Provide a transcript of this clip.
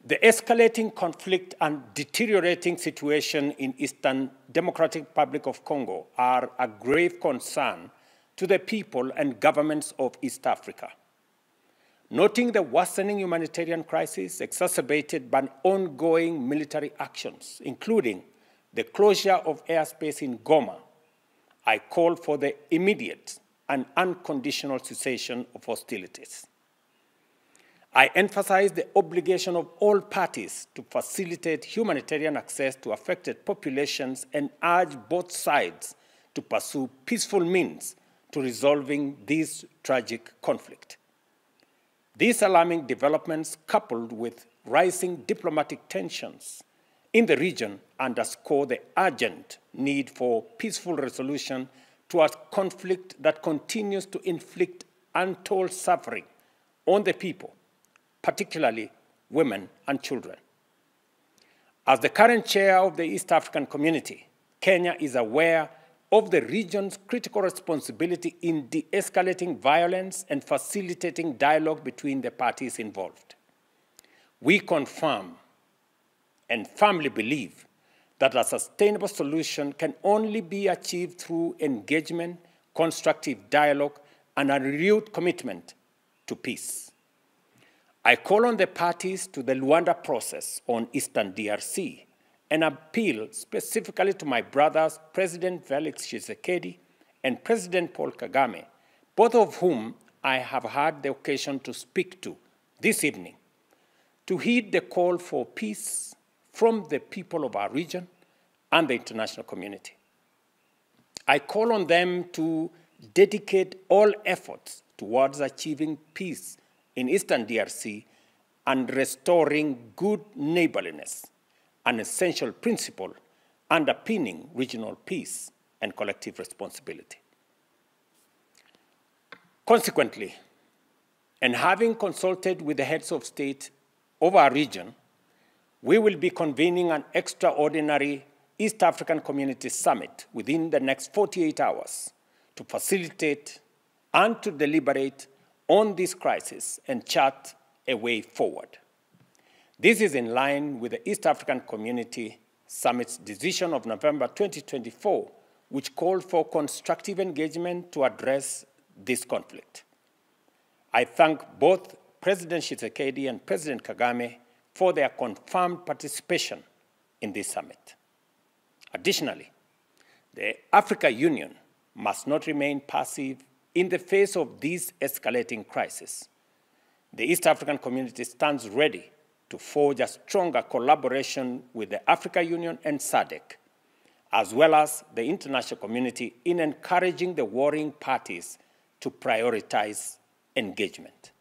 The escalating conflict and deteriorating situation in Eastern Democratic Republic of Congo are a grave concern to the people and governments of East Africa. Noting the worsening humanitarian crisis exacerbated by ongoing military actions, including the closure of airspace in Goma, I call for the immediate and unconditional cessation of hostilities. I emphasize the obligation of all parties to facilitate humanitarian access to affected populations and urge both sides to pursue peaceful means to resolving this tragic conflict. These alarming developments, coupled with rising diplomatic tensions in the region, underscore the urgent need for peaceful resolution to a conflict that continues to inflict untold suffering on the people, particularly women and children. As the current chair of the East African Community, Kenya is aware of the region's critical responsibility in de-escalating violence and facilitating dialogue between the parties involved. We confirm and firmly believe that a sustainable solution can only be achieved through engagement, constructive dialogue, and a renewed commitment to peace. I call on the parties to the Luanda process on Eastern DRC and appeal specifically to my brothers, President Felix Tshisekedi and President Paul Kagame, both of whom I have had the occasion to speak to this evening, to heed the call for peace from the people of our region and the international community. I call on them to dedicate all efforts towards achieving peace in Eastern DRC and restoring good neighborliness, an essential principle underpinning regional peace and collective responsibility. Consequently, and having consulted with the heads of state of our region, we will be convening an extraordinary East African Community Summit within the next 48 hours to facilitate and to deliberate on this crisis and chart a way forward. This is in line with the East African Community Summit's decision of November 2024, which called for constructive engagement to address this conflict. I thank both President Tshisekedi and President Kagame for their confirmed participation in this summit. Additionally, the African Union must not remain passive in the face of this escalating crisis. The East African Community stands ready to forge a stronger collaboration with the African Union and SADC, as well as the international community in encouraging the warring parties to prioritize engagement.